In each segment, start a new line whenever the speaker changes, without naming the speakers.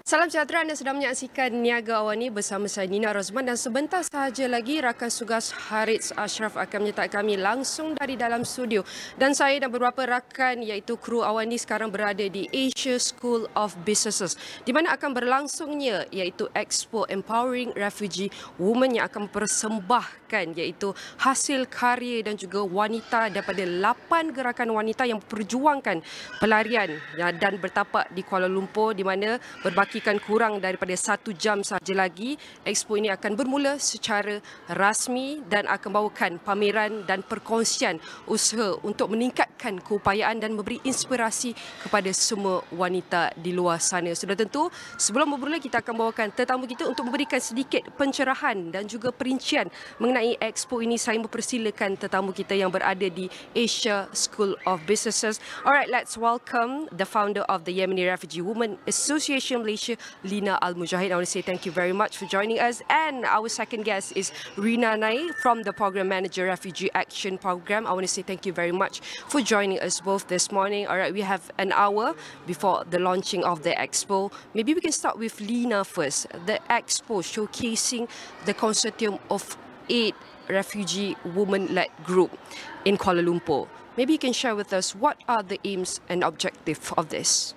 Salam sejahtera, anda sedang menyaksikan Niaga AWANI bersama saya Nina Rozman dan sebentar sahaja lagi rakan tugas Harits Asyraf akan menyertai kami langsung dari dalam studio. Dan saya dan beberapa rakan iaitu kru AWANI sekarang berada di Asia School of Businesses di mana akan berlangsungnya iaitu Expo Empowering Refugee Women yang akan mempersembahkan iaitu hasil karya dan juga wanita daripada 8 gerakan wanita yang memperjuangkan pelarian dan bertapak di Kuala Lumpur di mana berbaki kurang daripada 1 jam sahaja lagi. Expo ini akan bermula secara rasmi dan akan bawakan pameran dan perkongsian usaha untuk meningkatkan keupayaan dan memberi inspirasi kepada semua wanita di luar sana. Sudah tentu, sebelum bermula kita akan bawakan tetamu kita untuk memberikan sedikit pencerahan dan juga perincian mengenai Expo ini. Saya mempersilakan tetamu kita yang berada di Asia School of Businesses. Alright, let's welcome the founder of the Yemeni Refugee Women Association Malaysia, Lina Al-Mujahid. I want to say thank you very much for joining us. And our second guest is Rina Nai from the Program Manager Refugee Action Program. I want to say thank you very much for joining us both this morning. All right, we have an hour before the launching of the Expo. Maybe we can start with Lina first. The Expo showcasing the consortium of 8 refugee women-led group in Kuala Lumpur. Maybe you can share with us what are the aims and objectives of this.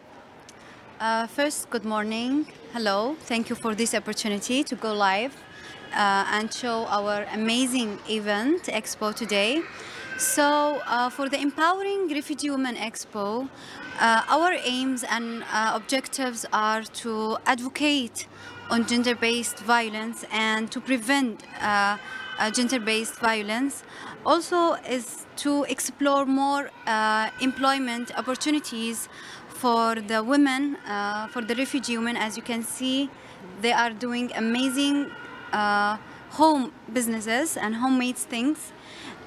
First, good morning. Hello. Thank you for this opportunity to go live and show our amazing event, Expo, today. So, for the Empowering Refugee Women Expo, our aims and objectives are to advocate on gender-based violence and to prevent gender-based violence. Also is to explore more employment opportunities for the women, for the refugee women. As you can see, they are doing amazing home businesses and homemade things.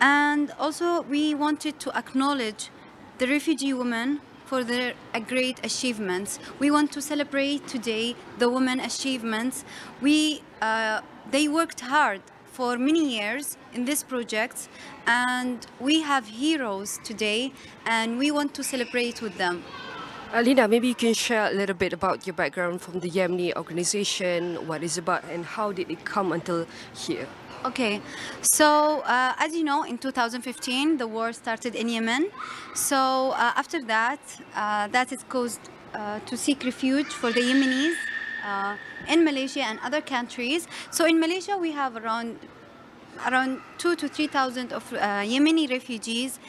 And also we wanted to acknowledge the refugee women for their great achievements. We want to celebrate today the women achievements. They worked hard for many years in this project, and we have heroes today, and we want to celebrate with them.
Lina, maybe you can share a little bit about your background from the Yemeni organization, what it's about, and how did it come until here?
Okay, so as you know, in 2015, the war started in Yemen. So after that, that is caused to seek refuge for the Yemenis in Malaysia and other countries. So in Malaysia, we have around 2,000 to 3,000 of Yemeni refugees,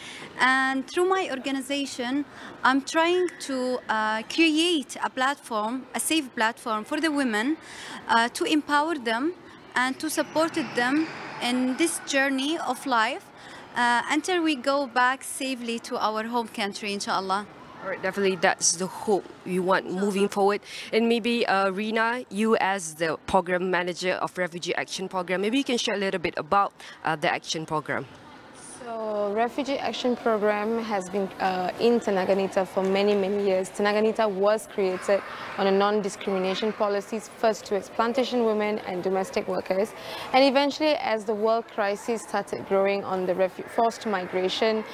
and through my organization I'm trying to create a platform, a safe platform for the women to empower them and to support them in this journey of life until we go back safely to our home country, inshallah.
All right, definitely that's the hope we want moving forward. And maybe Rina, you as the program manager of Refugee Action Program, maybe you can share a little bit about the action program.
So, Refugee Action Program has been in Tenaganita for many years. Tenaganita was created on a non-discrimination policies, first to plantation women and domestic workers. And eventually, as the world crisis started growing on the forced migration,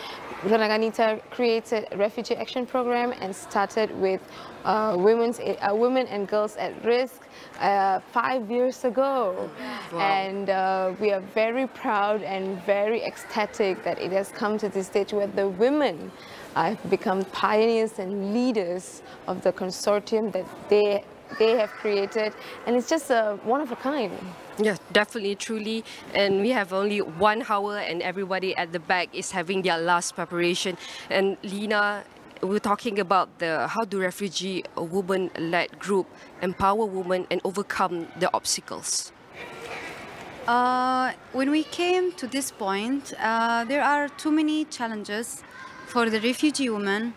Tenaganita created a Refugee Action Program and started with women and girls at risk 5 years ago.
Wow.
And we are very proud and very ecstatic that it has come to this stage where the women have become pioneers and leaders of the consortium that they have created, and it's just one of a kind.
Yeah, definitely, truly. And we have only 1 hour and everybody at the back is having their last preparation. And Lina, we're talking about how do refugee women-led group empower women and overcome the obstacles.
When we came to this point, there are too many challenges for the refugee women,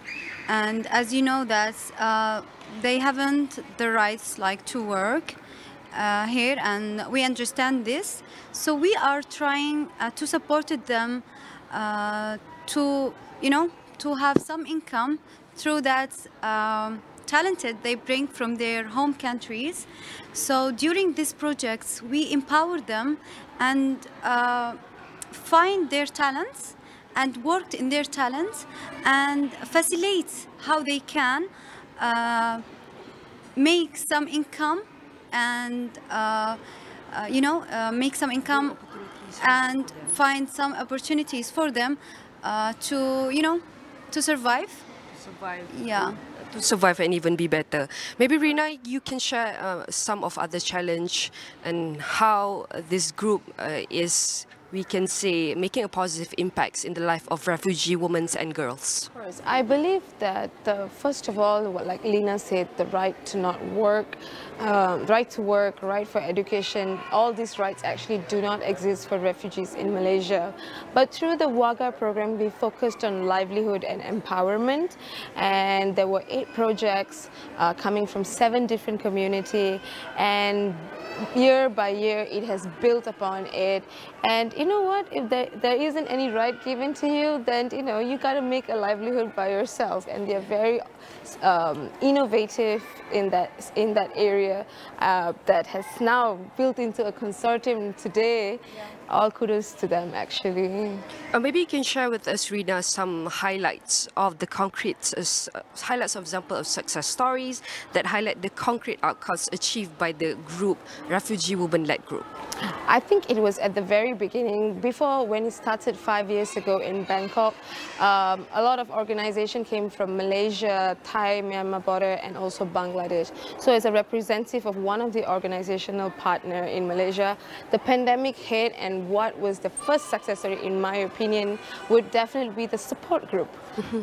and as you know that they haven't the rights like to work here, and we understand this. So we are trying to support them to have some income through that talented they bring from their home countries. So during these projects, we empower them and find their talents and worked in their talents and facilitate how they can make some income and make some income and find some opportunities for them to survive. Yeah.
To survive and even be better. Maybe Rina, you can share some of other challenge and how this group is, we can say, making a positive impact in the life of refugee women and girls.
Of course, I believe that first of all, like Lina said, the right to not work, right to work, right for education, all these rights actually do not exist for refugees in Malaysia. But through the WAGA program, we focused on livelihood and empowerment, and there were 8 projects coming from 7 different communities, and year by year it has built upon it. And you know what, if there isn't any right given to you, then you got to make a livelihood by yourself, and they're very innovative in that area that has now built into a consortium today. Yeah. All kudos to them, actually.
Maybe you can share with us, Rina, some highlights of the concrete, highlights of example of success stories that highlight the concrete outcomes achieved by the group, Refugee Women-led group.
I think it was at the very beginning, before when it started 5 years ago in Bangkok. A lot of organization came from Malaysia, Thai, Myanmar border, and also Bangladesh. So as a representative of one of the organizational partner in Malaysia, the pandemic hit, and what was the first success story, in my opinion, would definitely be the support group,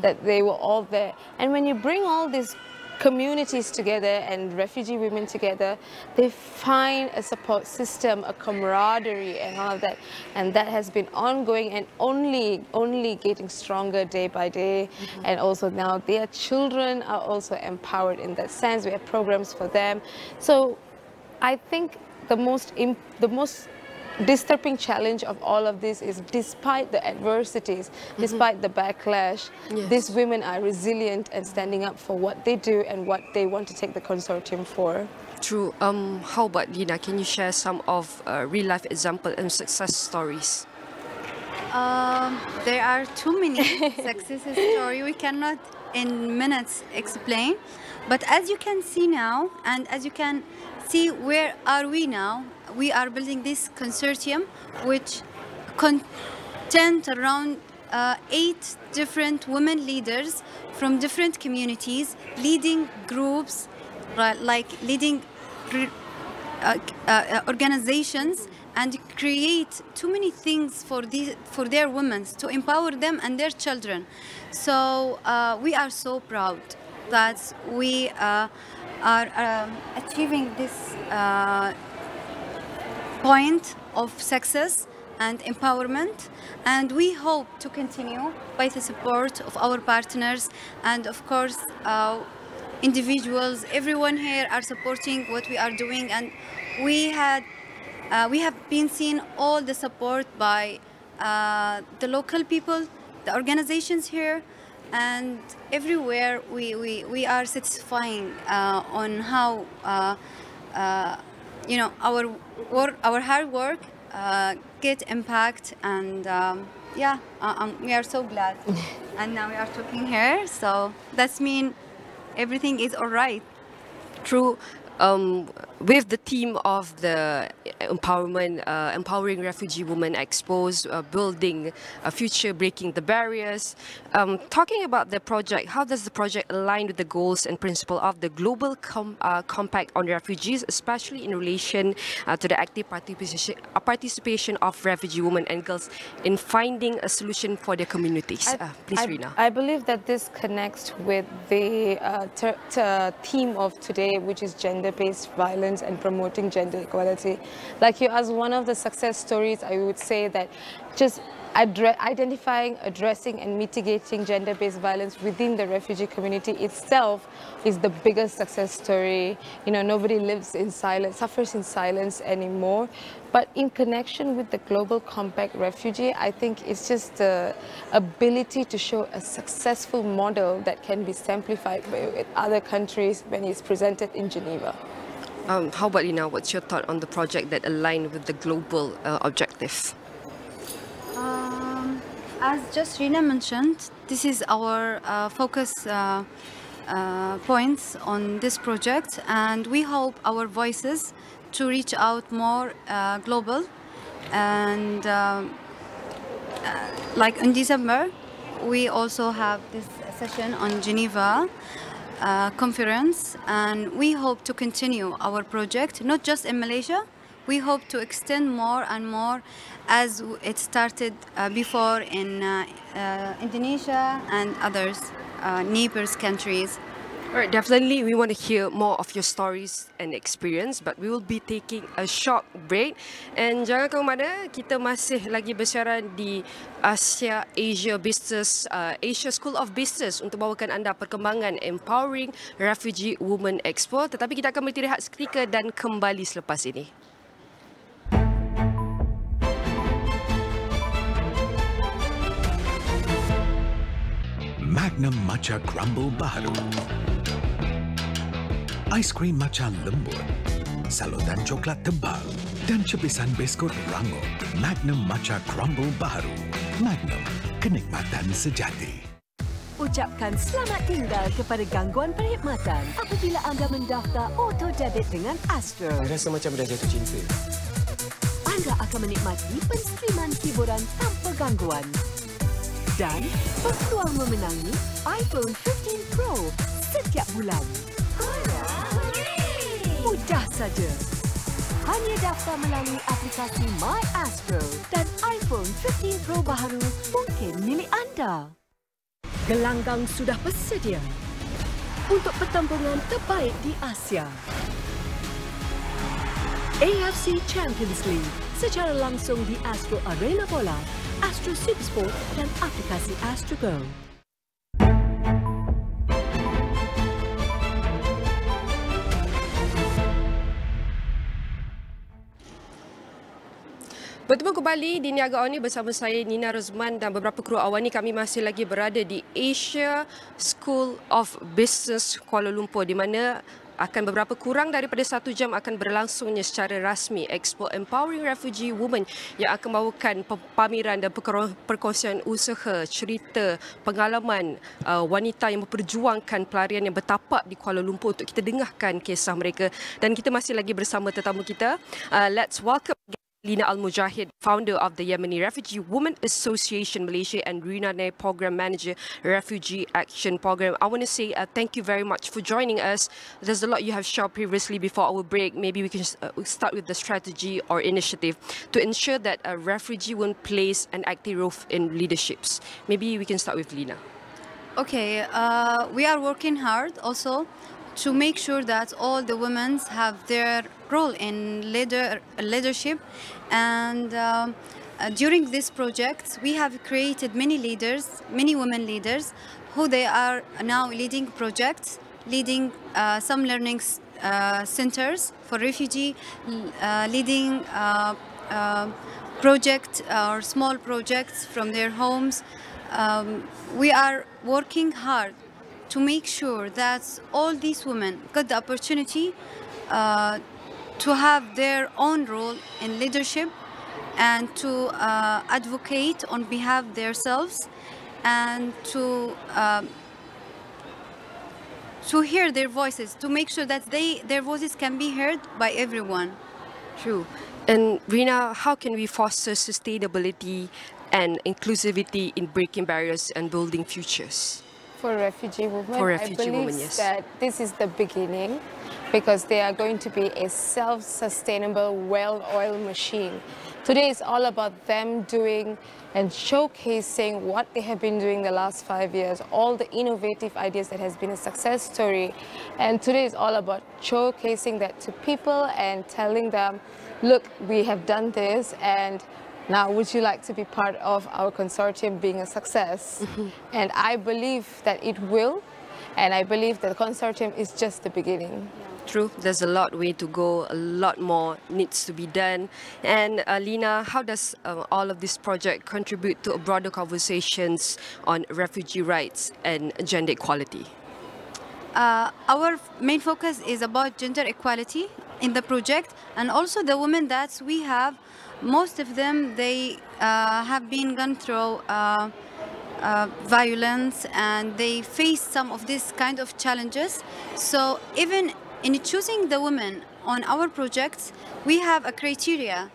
that they were all there. And when you bring all these communities together and refugee women together, they find a support system, a camaraderie and all of that, and that has been ongoing and only getting stronger day by day. And also now their children are also empowered in that sense. We have programs for them. So I think the most disturbing challenge of all of this is, despite the adversities, despite the backlash, these women are resilient and standing up for what they do and what they want to take the consortium for.
True. How about Lina? Can you share some of real-life example and success stories?
There are too many success stories we cannot in minutes explain. But as you can see now, and as you can see where are we now, we are building this consortium which contains around 8 different women leaders from different communities, leading groups, like leading organizations, and create too many things for their women to empower them and their children. So we are so proud that we are achieving this point of success and empowerment, and we hope to continue by the support of our partners and of course individuals. Everyone here are supporting what we are doing, and we have been seeing all the support by the local people, the organizations here, and everywhere we are satisfying on how our hard work get impact, and we are so glad. And now we are talking here, so that's mean everything is all right.
True. With the theme of the empowering refugee women expos, building a future, breaking the barriers. Talking about the project, how does the project align with the goals and principle of the Global Compact on Refugees, especially in relation to the active participation of refugee women and girls in finding a solution for their communities? Please, Rina.
I believe that this connects with the theme of today, which is gender-based violence and promoting gender equality. Like you asked, one of the success stories, I would say that just identifying, addressing and mitigating gender-based violence within the refugee community itself is the biggest success story. Nobody lives in silence, suffers in silence anymore. But in connection with the Global Compact refugee, I think it's just the ability to show a successful model that can be simplified with other countries when it's presented in Geneva.
How about Lina? What's your thought on the project that aligned with the global objective?
As just Rina mentioned, this is our focus points on this project, and we hope our voices to reach out more global. And like in December, we also have this session on Geneva conference, and we hope to continue our project, not just in Malaysia. We hope to extend more and more as it started before in Indonesia and others neighbors countries.
All right, definitely we want to hear more of your stories and experience, but we will be taking a short break. And jangan ke mana, kita masih lagi bersiaran di Asia School of Business untuk bawakan anda perkembangan Empowering Refugee Women Expo. Tetapi kita akan berhenti rehat seketika dan kembali selepas ini.
Magnum Matcha Crumble baru. Aiskrim matcha lembut, salutan coklat tebal dan cebisan biskut rangup. Magnum Matcha Crumble baru. Magnum, kenikmatan sejati.
Ucapkan selamat tinggal kepada gangguan perkhidmatan apabila anda mendaftar auto debit dengan Astro.
Rasa macam dah jatuh cinta.
Anda akan menikmati penskriman hiburan tanpa gangguan dan peluang memenangi iPhone 15 Pro setiap bulan. Mudah saja. Hanya daftar melalui aplikasi My Astro dan iPhone 15 Pro baru mungkin milik anda. Gelanggang sudah bersedia untuk pertembungan terbaik di Asia. AFC Champions League secara langsung di Astro Arena Bola, Astro Supersport dan aplikasi Astro Go.
Bertemu kembali di Niaga AWANI bersama saya Nina Rozman dan beberapa kru AWANI. Kami masih lagi berada di Asia School of Business Kuala Lumpur, di mana akan beberapa kurang daripada 1 jam akan berlangsungnya secara rasmi Expo Empowering Refugee Women yang akan membawakan pameran dan perkongsian usaha, cerita, pengalaman wanita yang memperjuangkan pelarian yang bertapak di Kuala Lumpur untuk kita dengarkan kisah mereka. Dan kita masih lagi bersama tetamu kita. Let's welcome Lina Al-Mujahid, founder of the Yemeni Refugee Women Association Malaysia and Rina Nair, Program Manager, Refugee Action Program. I want to say thank you very much for joining us. There's a lot you have shared previously before our break. Maybe we can start with the strategy or initiative to ensure that refugee women plays an active role in leaderships. Maybe we can start with Lina.
Okay, we are working hard also to make sure that all the women have their role in leadership, and during this project we have created many leaders, many women leaders, who they are now leading projects, leading some learning centers for refugee, leading projects or small projects from their homes. We are working hard to make sure that all these women got the opportunity to have their own role in leadership and to advocate on behalf of themselves and to hear their voices, to make sure that their voices can be heard by everyone.
True. And Rina, how can we foster sustainability and inclusivity in breaking barriers and building futures?
For refugee women,
I
believe that this is the beginning, because they are going to be a self-sustainable, well-oiled machine. Today is all about them doing and showcasing what they have been doing the last 5 years, all the innovative ideas that has been a success story. And today is all about showcasing that to people and telling them, look, we have done this, and now, would you like to be part of our consortium being a success? And I believe that it will, and I believe that the consortium is just the beginning.
True, there's a lot way to go, a lot more needs to be done. And Lina, how does all of this project contribute to a broader conversations on refugee rights and gender equality?
Our main focus is about gender equality in the project, and also the women that we have. Most of them, they have been gone through violence, and they face some of these kind of challenges. So even in choosing the women on our projects, we have a criteria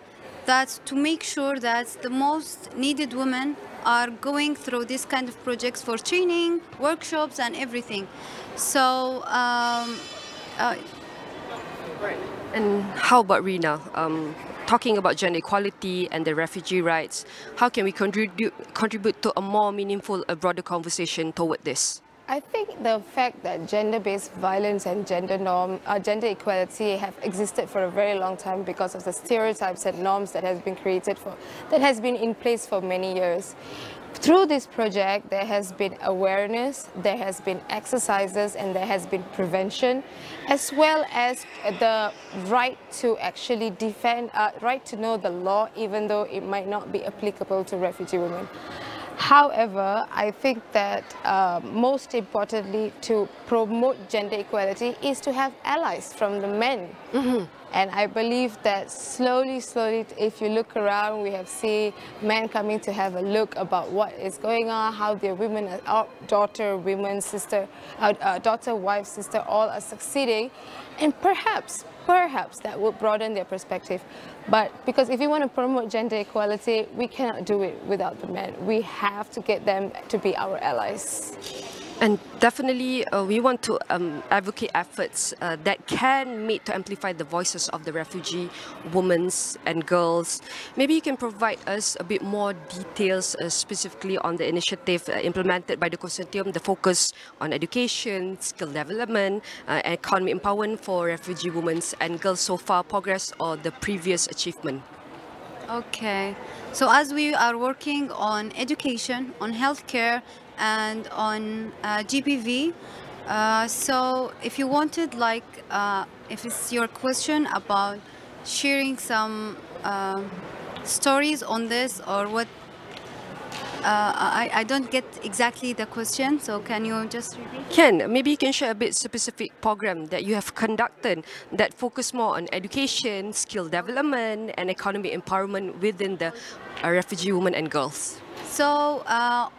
that to make sure that the most needed women are going through this kind of projects for training, workshops, and everything. So.
And how about Rina? Talking about gender equality and the refugee rights, how can we contribute to a more meaningful, a broader conversation toward this?
I think the fact that gender-based violence and gender equality have existed for a very long time because of the stereotypes and norms that has been in place for many years. Through this project, there has been awareness, there has been exercises, and there has been prevention, as well as the right to actually defend, right to know the law, even though it might not be applicable to refugee women. However, I think that most importantly, to promote gender equality is to have allies from the men. And I believe that slowly, if you look around, we have seen men coming to have a look about what is going on, how their women, our daughter, women, sister, daughter, wife, sister, all are succeeding. And perhaps that would broaden their perspective. But because if you want to promote gender equality, we cannot do it without the men. We have to get them to be our allies.
And definitely, we want to advocate efforts that can meet to amplify the voices of the refugee women and girls. Maybe you can provide us a bit more details specifically on the initiative implemented by the consortium, the focus on education, skill development, and economic empowerment for refugee women and girls so far, progress or the previous achievement.
Okay, so as we are working on education, on healthcare, and on GPV, so if you wanted, like, if it's your question about sharing some stories on this or what, I don't get exactly the question, so can you just repeat?
Ken, maybe you can share a bit specific program that you have conducted that focus more on education, skill development, and economic empowerment within the refugee women and girls.
So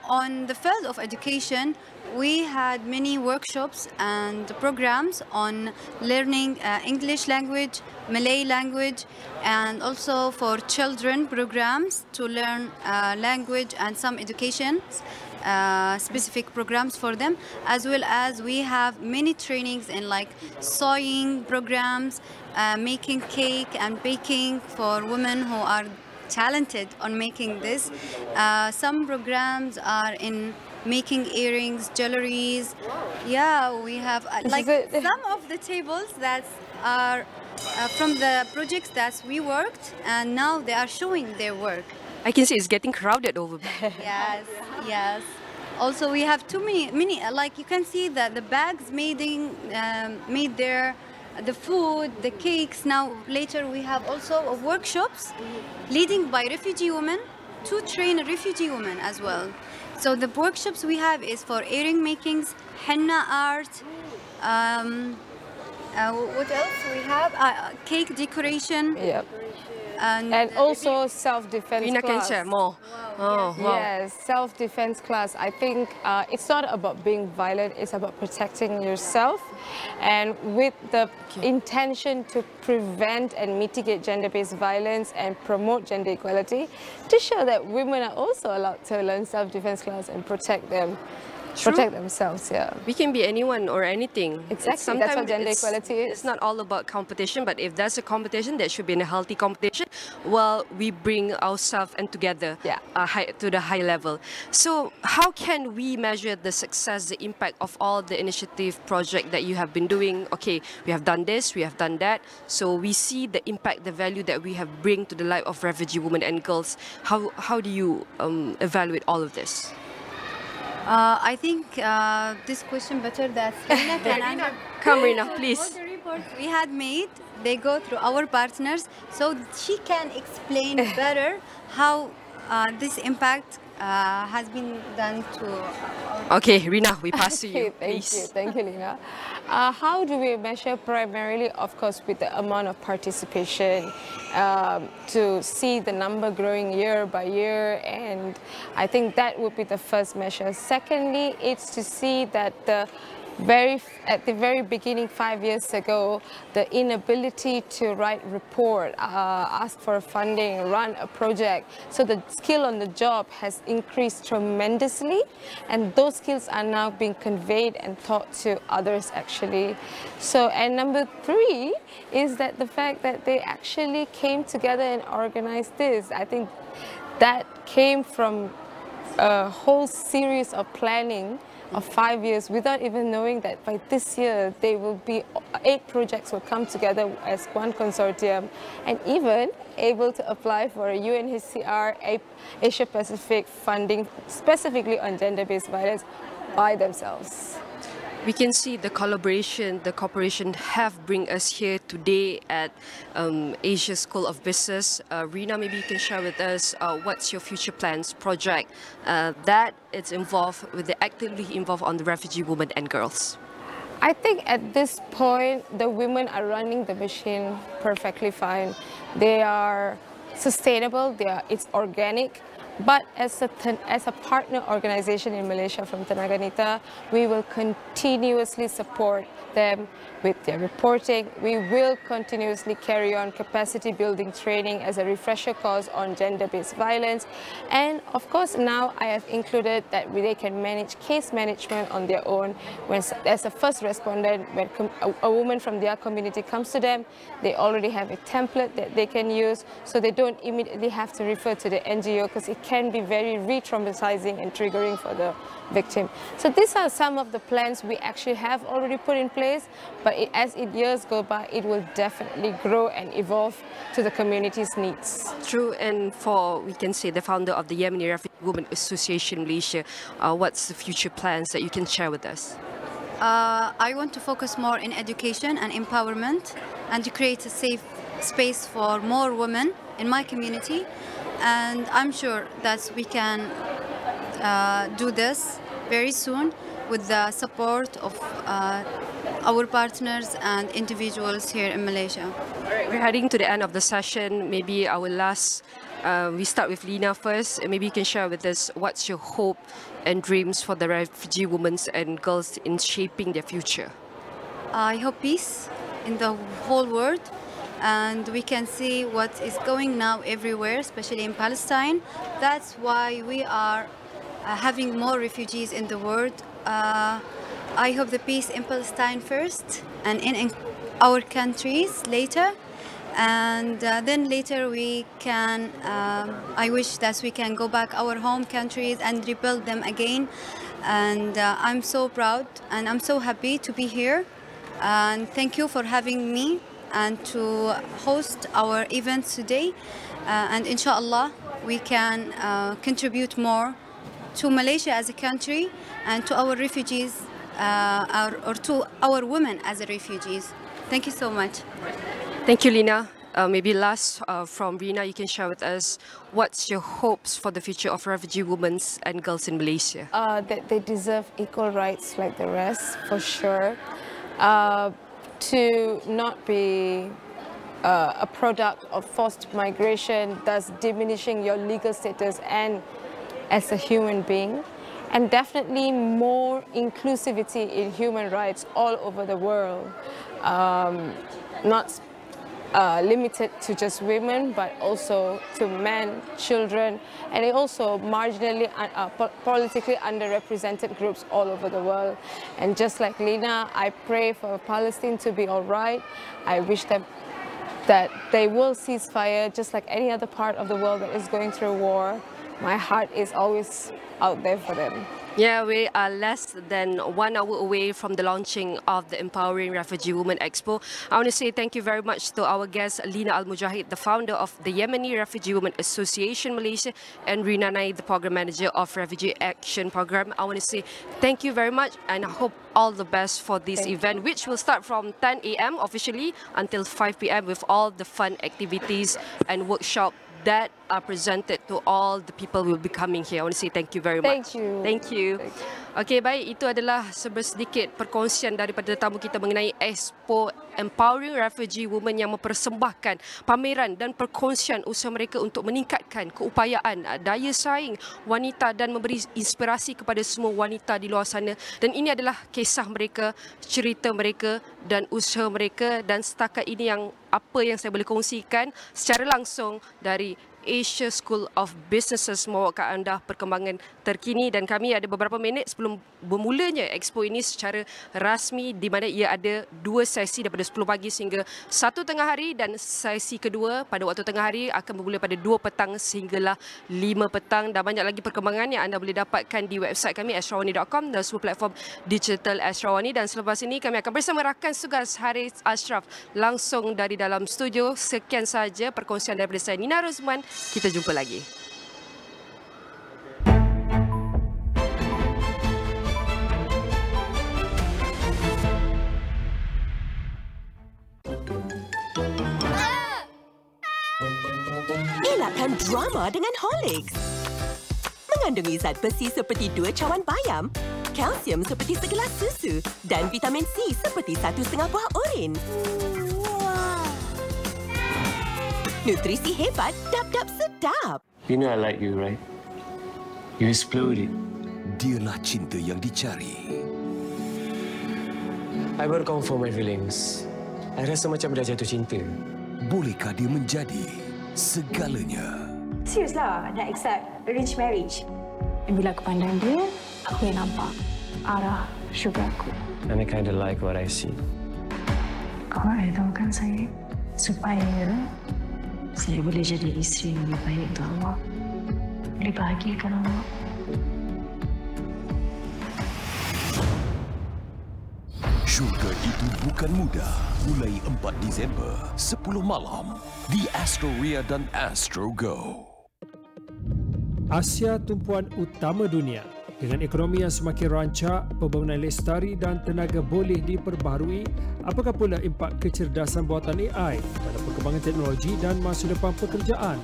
on the field of education, we had many workshops and programs on learning English language, Malay language, and also for children programs to learn language and some education specific programs for them, as well as we have many trainings in like sewing programs, making cake and baking for women who are talented on making this. Some programs are in making earrings, jewelries. Yeah, we have like some of the tables that are from the projects that we worked, and now they are showing their work.
I can see it's getting crowded over there.
Yes. Also, we have too many, like you can see that the bags made there, the food, the cakes. Now later we have also workshops leading by refugee women to train refugee women as well. So the workshops we have is for earring makings, henna art, what else we have? Cake decoration.
Yep. And also self-defense class.
Can share more.
Wow. Yes, self-defense class. I think it's not about being violent, it's about protecting yourself, and with the intention to prevent and mitigate gender-based violence and promote gender equality, to show that women are also allowed to learn self-defense class and protect themselves. Yeah,
we can be anyone or anything.
Exactly.
Sometimes
that's what gender equality is.
It's not all about competition, but if there's a competition, that should be in a healthy competition. Well, we bring ourselves and together to the high level. So how can we measure the success, the impact of all the initiative project that you have been doing? Okay, we have done this, we have done that. So we see the impact, the value that we have bring to the life of refugee women and girls. How do you evaluate all of this?
I think this question better that Rina can answer.
Come, Rina, please.
All the reports we had made, they go through our partners, so she can explain better how this impact has been done to...
Okay, Rina, we pass to you,
Thank
please.
you. Thank you, Lina. How do we measure? Primarily, of course, with the amount of participation, to see the number growing year by year, and I think that would be the first measure. Secondly, it's to see that at the very beginning, 5 years ago, the inability to write report, ask for funding, run a project. So the skill on the job has increased tremendously, and those skills are now being conveyed and taught to others actually. So, and number 3 is that the fact that they actually came together and organized this. I think that came from a whole series of planning of 5 years without even knowing that by this year they will be 8 projects will come together as one consortium, and even able to apply for a UNHCR Asia Pacific funding specifically on gender-based violence by themselves.
We can see the collaboration, the cooperation have bring us here today at Asia School of Business. Rina, maybe you can share with us what's your future plans, project that is involved with the actively involved on the refugee women and girls.
I think at this point the women are running the machine perfectly fine. They are sustainable, it's organic. But as a partner organization in Malaysia from Tenaga Nita, we will continuously support them with their reporting. We will continuously carry on capacity building training as a refresher course on gender-based violence. And of course, now I have included that they can manage case management on their own. When, as a first respondent, when a woman from their community comes to them, they already have a template that they can use, so they don't immediately have to refer to the NGO, because it can be very re-traumatizing and triggering for the victim. So these are some of the plans we actually have already put in place, but as years go by, it will definitely grow and evolve to the community's needs.
True, and for, we can say, the founder of the Yemeni Refugee Women Association Malaysia, what's the future plans that you can share with us?
I want to focus more in education and empowerment, and to create a safe space for more women in my community. And I'm sure that we can do this very soon with the support of our partners and individuals here in Malaysia.
All right, we're heading to the end of the session. Maybe our last, we start with Lina first, and maybe you can share with us what's your hope and dreams for the refugee women and girls in shaping their future.
I hope peace in the whole world, and we can see what is going now everywhere, especially in Palestine. That's why we are having more refugees in the world. I hope the peace in Palestine first, and in our countries later, and then later we can, I wish that we can go back our home countries and rebuild them again. And I'm so proud and I'm so happy to be here, and thank you for having me and to host our event today, and inshallah we can contribute more to Malaysia as a country and to our refugees, or to our women as refugees. Thank you so much.
Thank you, Lina. Maybe last from Rina, you can share with us what's your hopes for the future of refugee women and girls in Malaysia?
That they deserve equal rights like the rest, for sure. To not be a product of forced migration, thus diminishing your legal status and as a human being. And definitely more inclusivity in human rights all over the world. Not limited to just women, but also to men, children, and also marginally, politically underrepresented groups all over the world. And just like Lina, I pray for Palestine to be all right. I wish them that they will cease fire, just like any other part of the world that is going through war. My heart is always out there for them.
Yeah, we are less than 1 hour away from the launching of the Empowering Refugee Women Expo. I want to say thank you very much to our guest, Lina Al-Mujahid, the founder of the Yemeni Refugee Women Association Malaysia, and Rina Nai, the Program Manager of Refugee Action Program. I want to say thank you very much, and I hope all the best for this event, which will start from 10 a.m. officially until 5 p.m. with all the fun activities and workshop that are presented to all the people who will be coming here. I want to say thank you very much.
Thank you.
Thank you. Okey, baik, itu adalah sedikit perkongsian daripada tetamu kita mengenai Expo Empowering Refugee Women yang mempersembahkan pameran dan perkongsian usaha mereka untuk meningkatkan keupayaan daya saing wanita dan memberi inspirasi kepada semua wanita di luar sana. Dan ini adalah kisah mereka, cerita mereka dan usaha mereka, dan setakat ini yang apa yang saya boleh kongsikan secara langsung dari Asia School of Businesses membawakan anda perkembangan terkini, dan kami ada beberapa minit sebelum bermulanya Expo ini secara rasmi, di mana ia ada 2 sesi daripada 10 pagi sehingga 1 tengah hari, dan sesi kedua pada waktu tengah hari akan bermula pada 2 petang sehinggalah 5 petang. Dan banyak lagi perkembangan yang anda boleh dapatkan di website kami astrawani.com dan semua platform digital Astrawani. Dan selepas ini kami akan bersama rakan tugas Harits Asyraf langsung dari dalam studio. Sekian saja perkongsian daripada saya, Nina Rozman. Kita jumpa lagi.
Elakkan drama dengan Horlicks. Mengandungi zat besi seperti 2 cawan bayam, kalsium seperti segelas susu dan vitamin C seperti 1,5 buah urin. Nutrisi hebat, dap-dap sedap.
You know I like you, right? You exploded.
Dialah cinta yang dicari.
I baru confirm my feelings. I rasa macam dah jatuh cinta.
Bolehkah dia menjadi segalanya?
Serius lah, nak accept arranged marriage. Bila aku pandang dia, aku yang nampak arah syurga aku.
And I kinda like what I see.
Kau ada tahu kan saya, supaya saya boleh jadi isteri yang lebih baik untuk awak. Boleh bahagiakan awak.
Syurga itu bukan mudah. Mulai 4 Disember, 10 malam di Astro Ria dan Astro Go.
Asia tumpuan utama dunia. Dengan ekonomi yang semakin rancak, pembangunan lestari dan tenaga boleh diperbaharui, apakah pula impak kecerdasan buatan AI pada perkembangan teknologi dan masa depan pekerjaan?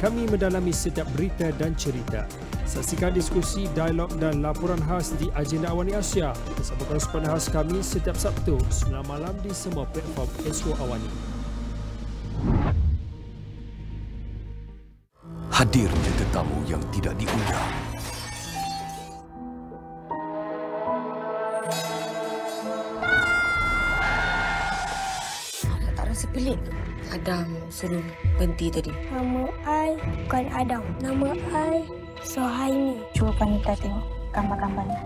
Kami mendalami setiap berita dan cerita. Saksikan diskusi, dialog dan laporan khas di Agenda AWANI Asia bersama koresponden khas kami setiap Sabtu 9 malam di semua platform Astro AWANI.
Hadirnya tetamu yang tidak diundang.
Tak rasa pelik ke? Adam suruh berhenti tadi.
Nama I bukan Adam. Nama I Sohaini.
Cuba wanita tengok gambar-gambarnya.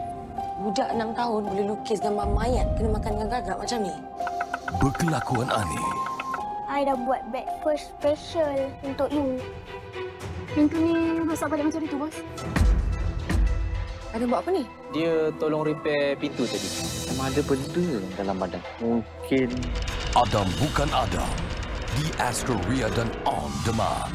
Budak 6 tahun boleh lukis gambar mayat kena makan dengan gagak macam ni.
Berkelakuan aneh.
I dah buat breakfast special untuk you.
Pintu ni rosak balik macam itu, bos.
Ada buat apa ni?
Dia tolong repair pintu tadi. Memang ada benda dalam badan. Mungkin
Adam bukan Adam. Di Astro Ria dan On Demand.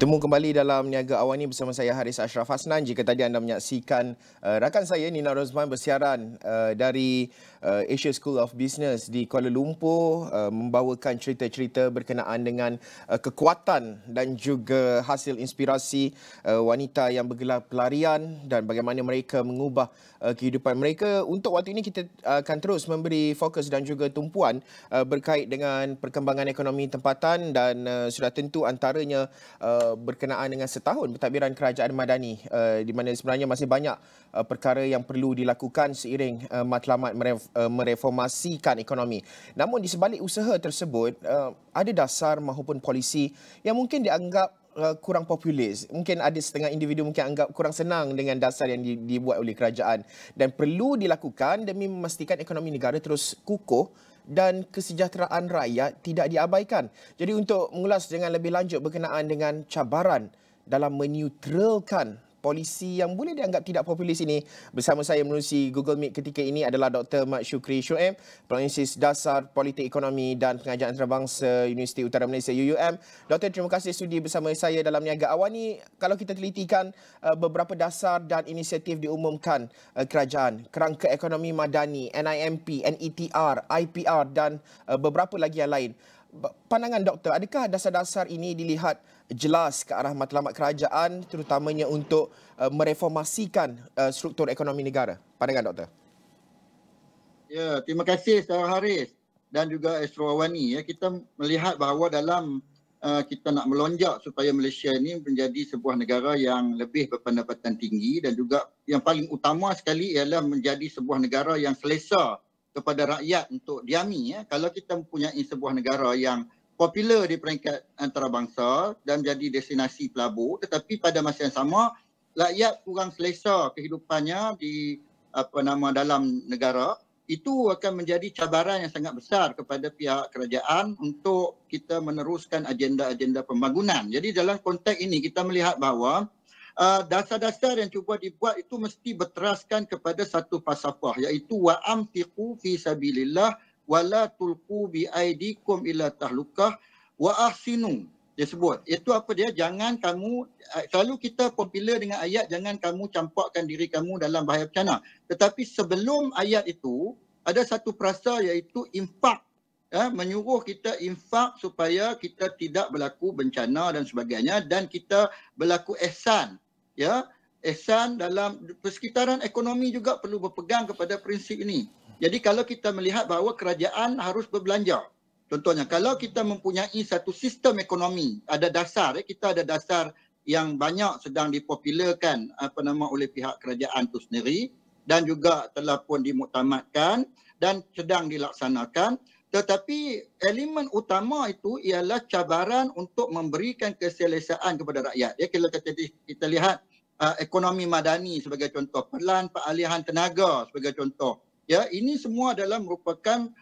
Bertemu kembali dalam Niaga Awani bersama saya Harits Asyraf. Jika tadi anda menyaksikan rakan saya Nina Rozman bersiaran dari Asia School of Business di Kuala Lumpur, membawakan cerita-cerita berkenaan dengan kekuatan dan juga hasil inspirasi wanita yang bergelar pelarian dan bagaimana mereka mengubah kehidupan mereka. Untuk waktu ini kita akan terus memberi fokus dan juga tumpuan berkait dengan perkembangan ekonomi tempatan dan sudah tentu antaranya berkenaan dengan setahun pentadbiran kerajaan madani, di mana sebenarnya masih banyak perkara yang perlu dilakukan seiring matlamat mereformasikan ekonomi. Namun di sebalik usaha tersebut, ada dasar maupun polisi yang mungkin dianggap kurang populis. Mungkin ada setengah individu mungkin anggap kurang senang dengan dasar yang dibuat oleh kerajaan dan perlu dilakukan demi memastikan ekonomi negara terus kukuh dan kesejahteraan rakyat tidak diabaikan. Jadi untuk mengulas dengan lebih lanjut berkenaan dengan cabaran dalam meneutralkan polisi yang boleh dianggap tidak populis ini. Bersama saya menerusi Google Meet ketika ini adalah Dr. Mat Syukri Shoaib, Penganalisis Dasar Politik Ekonomi dan Pengajian Antarabangsa Universiti Utara Malaysia UUM. Doktor, terima kasih sudi bersama saya dalam Niaga AWANI. Kalau kita telitikan beberapa dasar dan inisiatif diumumkan kerajaan, kerangka ekonomi madani, NIMP, NETR, IPR dan beberapa lagi yang lain. Pandangan doktor, adakah dasar-dasar ini dilihat jelas ke arah matlamat kerajaan terutamanya untuk mereformasikan struktur ekonomi negara? Pandangan doktor.
Ya, terima kasih Saudara Harits dan juga Astro AWANI. Ya, kita melihat bahawa dalam kita nak melonjak supaya Malaysia ini menjadi sebuah negara yang lebih berpendapatan tinggi dan juga yang paling utama sekali ialah menjadi sebuah negara yang selesa kepada rakyat untuk diami. Ya. Kalau kita mempunyai sebuah negara yang popular di peringkat antarabangsa dan menjadi destinasi pelabur, tetapi pada masa yang sama rakyat kurang selesa kehidupannya di dalam negara, itu akan menjadi cabaran yang sangat besar kepada pihak kerajaan untuk kita meneruskan agenda-agenda pembangunan. Jadi dalam konteks ini kita melihat bahawa dasar-dasar yang cuba dibuat itu mesti berteraskan kepada satu falsafah, iaitu wa'amtiqu fi sabilillah wala tulqu bi aidikum ila tahlukah wa ahsinu. Dia sebut, itu apa dia? Jangan kamu, selalu kita popular dengan ayat jangan kamu campakkan diri kamu dalam bahaya bencana. Tetapi sebelum ayat itu ada satu perasa iaitu infak. Menyuruh kita infak supaya kita tidak berlaku bencana dan sebagainya, dan kita berlaku ihsan. Ya, ihsan dalam persekitaran ekonomi juga perlu berpegang kepada prinsip ini. Jadi kalau kita melihat bahawa kerajaan harus berbelanja, contohnya kalau kita mempunyai satu sistem ekonomi, ada dasar, kita ada dasar yang banyak sedang dipopularkan oleh pihak kerajaan itu sendiri dan juga telah pun dimuktamadkan dan sedang dilaksanakan. Tetapi elemen utama itu ialah cabaran untuk memberikan keselesaan kepada rakyat. Ya, kalau kita lihat ekonomi madani sebagai contoh, peralihan tenaga sebagai contoh. Ya, ini semua adalah merupakan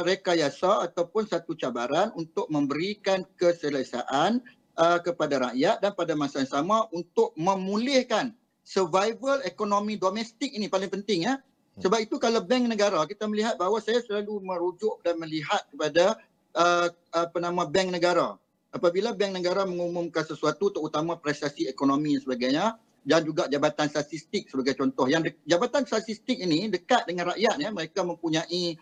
rekayasa ataupun satu cabaran untuk memberikan keselesaan kepada rakyat dan pada masa yang sama untuk memulihkan survival ekonomi domestik. Ini paling penting, ya. Sebab itu kalau bank negara, kita melihat bahawa saya selalu merujuk dan melihat kepada bank negara. Apabila bank negara mengumumkan sesuatu, terutama prestasi ekonomi dan sebagainya, dan juga jabatan statistik sebagai contoh. Yang jabatan statistik ini dekat dengan rakyat, ya. Mereka mempunyai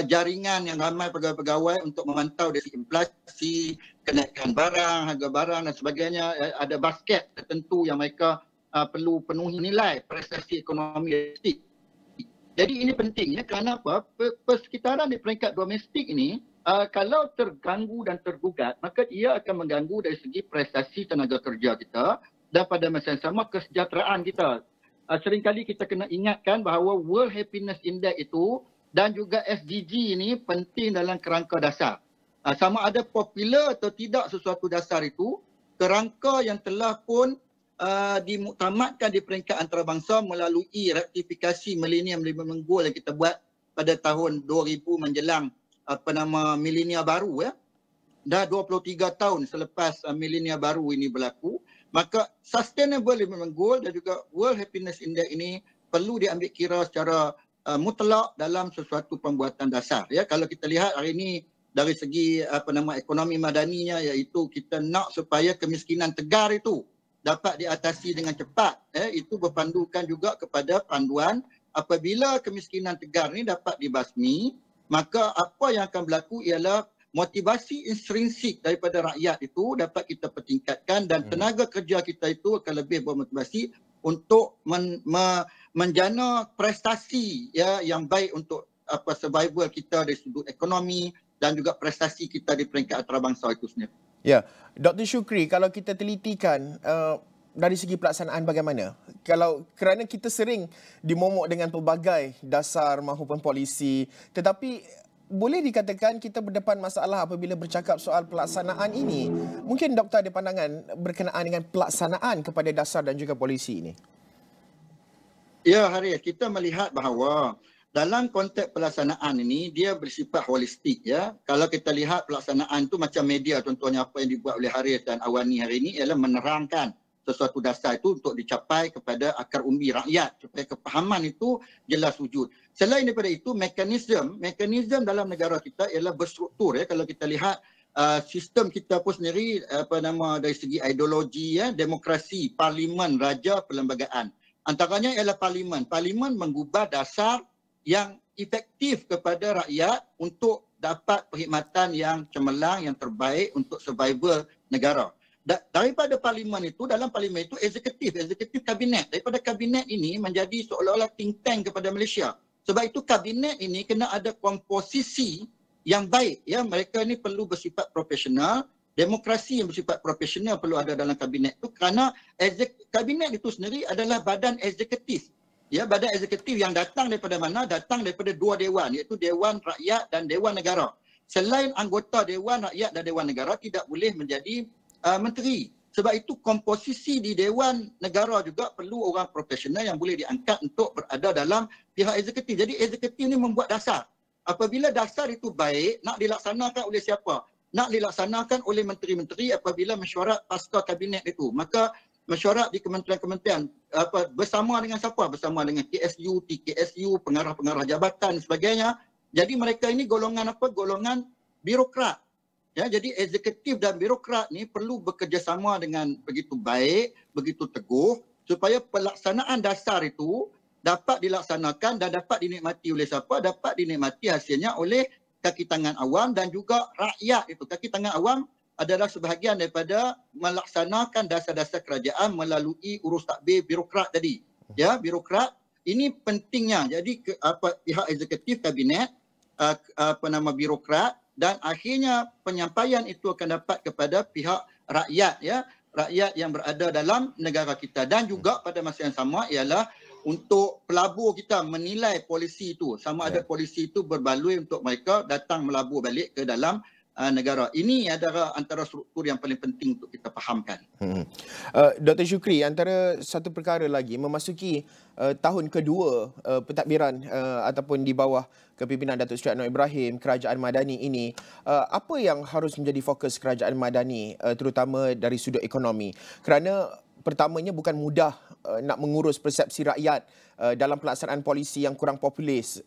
jaringan yang ramai pegawai-pegawai untuk memantau dari inflasi, kenaikan barang, harga barang dan sebagainya. Ada basket tertentu yang mereka perlu penuhi nilai prestasi ekonomi domestik. Jadi ini penting, ya, kerana apa? Persekitaran di peringkat domestik ini kalau terganggu dan tergugat, maka ia akan mengganggu dari segi prestasi tenaga kerja kita dan pada masa yang sama kesejahteraan kita. Seringkali kita kena ingatkan bahawa World Happiness Index itu dan juga SDG ini penting dalam kerangka dasar. Sama ada popular atau tidak sesuatu dasar itu, kerangka yang telah pun dimuktamadkan di peringkat antarabangsa melalui ratifikasi Millennium Development Goal yang kita buat pada tahun 2000 menjelang milenia baru, ya. Dah 23 tahun selepas milenia baru ini berlaku, maka Sustainable Development Goal dan juga World Happiness Index ini perlu diambil kira secara mutlak dalam sesuatu pembuatan dasar, ya. Kalau kita lihat hari ini dari segi ekonomi madaninya, iaitu kita nak supaya kemiskinan tegar itu dapat diatasi dengan cepat. Itu berpandukan juga kepada panduan apabila kemiskinan tegar ini dapat dibasmi, maka apa yang akan berlaku ialah motivasi intrinsik daripada rakyat itu dapat kita pertingkatkan dan tenaga kerja kita itu akan lebih bermotivasi untuk menjana prestasi, ya, yang baik untuk survival kita dari sudut ekonomi dan juga prestasi kita di peringkat antarabangsa itu sendiri.
Ya, Dr. Syukri, kalau kita telitikan dari segi pelaksanaan bagaimana? Kerana kita sering dimomok dengan pelbagai dasar maupun polisi, tetapi boleh dikatakan kita berdepan masalah apabila bercakap soal pelaksanaan ini. Mungkin doktor ada pandangan berkenaan dengan pelaksanaan kepada dasar dan juga polisi ini.
Ya, Harits, kita melihat bahawa dalam konteks pelaksanaan ini dia bersifat holistik, ya. Kalau kita lihat pelaksanaan itu macam media, contohnya apa yang dibuat oleh Harits dan AWANI hari ini ialah menerangkan sesuatu dasar itu untuk dicapai kepada akar umbi rakyat supaya kepahaman itu jelas wujud. Selain daripada itu, mekanisme dalam negara kita ialah berstruktur. Kalau kita lihat sistem kita pun sendiri dari segi ideologi, demokrasi, parlimen, raja, perlembagaan. Antaranya ialah parlimen. Parlimen mengubah dasar yang efektif kepada rakyat untuk dapat perkhidmatan yang cemerlang, yang terbaik untuk survival negara. Daripada parlimen itu, dalam parlimen itu eksekutif kabinet. Daripada kabinet ini menjadi seolah-olah think tank kepada Malaysia. Sebab itu kabinet ini kena ada komposisi yang baik. Mereka ini perlu bersifat profesional. Demokrasi yang bersifat profesional perlu ada dalam kabinet itu kerana kabinet itu sendiri adalah badan eksekutif. Badan eksekutif yang datang daripada mana? Datang daripada dua dewan, iaitu Dewan Rakyat dan Dewan Negara. Selain anggota Dewan Rakyat dan Dewan Negara tidak boleh menjadi menteri. Sebab itu komposisi di Dewan Negara juga perlu orang profesional yang boleh diangkat untuk berada dalam pihak eksekutif. Jadi eksekutif ini membuat dasar. Apabila dasar itu baik, nak dilaksanakan oleh siapa? Nak dilaksanakan oleh menteri-menteri apabila mesyuarat pasca kabinet itu. Maka mesyuarat di kementerian-kementerian bersama dengan siapa? Bersama dengan KSU, TKSU, pengarah-pengarah jabatan dan sebagainya. Jadi mereka ini golongan apa? Golongan birokrat. Jadi eksekutif dan birokrat ni perlu bekerjasama dengan begitu baik, begitu teguh supaya pelaksanaan dasar itu dapat dilaksanakan dan dapat dinikmati oleh siapa? Dapat dinikmati hasilnya oleh kaki tangan awam dan juga rakyat itu. Kaki tangan awam adalah sebahagian daripada melaksanakan dasar-dasar kerajaan melalui urus takbir birokrat tadi. Birokrat ini pentingnya. Jadi pihak eksekutif kabinet, birokrat, dan akhirnya penyampaian itu akan dapat kepada pihak rakyat, rakyat yang berada dalam negara kita. Dan juga pada masa yang sama ialah untuk pelabur kita menilai polisi itu, sama ada polisi itu berbaloi untuk mereka datang melabur balik ke dalam negara. Ini adalah antara struktur yang paling penting untuk kita fahamkan.
Dr. Syukri, antara satu perkara lagi, memasuki tahun kedua pentadbiran ataupun di bawah kepimpinan Datuk Seri Anwar Ibrahim, Kerajaan Madani ini, apa yang harus menjadi fokus Kerajaan Madani terutama dari sudut ekonomi? Kerana pertamanya bukan mudah nak mengurus persepsi rakyat dalam pelaksanaan polisi yang kurang populis.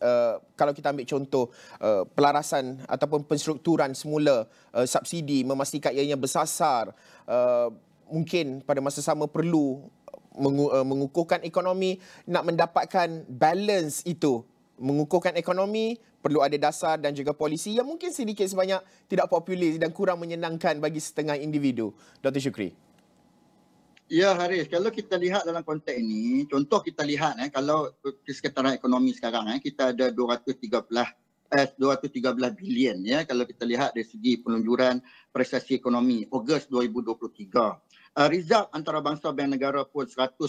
Kalau kita ambil contoh pelarasan ataupun penstrukturan semula subsidi, memastikan ianya bersasar, mungkin pada masa sama perlu mengukuhkan ekonomi. Nak mendapatkan balance itu, mengukuhkan ekonomi, perlu ada dasar dan juga polisi yang mungkin sedikit sebanyak tidak populis dan kurang menyenangkan bagi setengah individu. Dr. Syukri.
Ya, Haris, kalau kita lihat dalam konteks ini, contoh kita lihat kalau Sekretariat Ekonomi sekarang kita ada 213 bilion kalau kita lihat dari segi pelunjuran prestasi ekonomi Ogos 2023. Reserve antarabangsa bank negara pun 110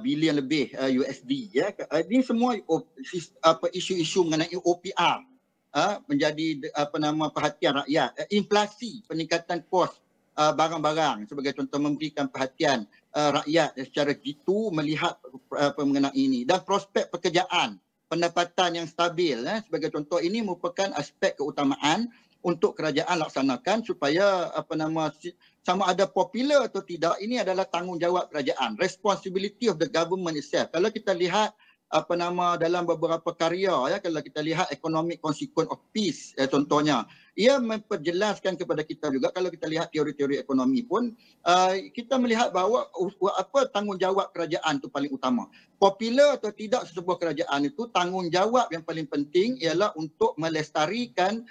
bilion lebih USD. Ini semua isu-isu mengenai OPR menjadi perhatian rakyat. Inflasi, peningkatan kos barang-barang sebagai contoh memberikan perhatian rakyat secara jitu melihat mengenai ini. Dan prospek pekerjaan, pendapatan yang stabil sebagai contoh, ini merupakan aspek keutamaan untuk kerajaan laksanakan supaya sama ada popular atau tidak, ini adalah tanggungjawab kerajaan, responsibility of the government itself. Kalau kita lihat dalam beberapa karya, kalau kita lihat economic consequence of peace contohnya, ia memperjelaskan kepada kita juga, kalau kita lihat teori-teori ekonomi pun kita melihat bahawa apa tanggungjawab kerajaan itu paling utama. Popular atau tidak sesebuah kerajaan itu, tanggungjawab yang paling penting ialah untuk melestarikan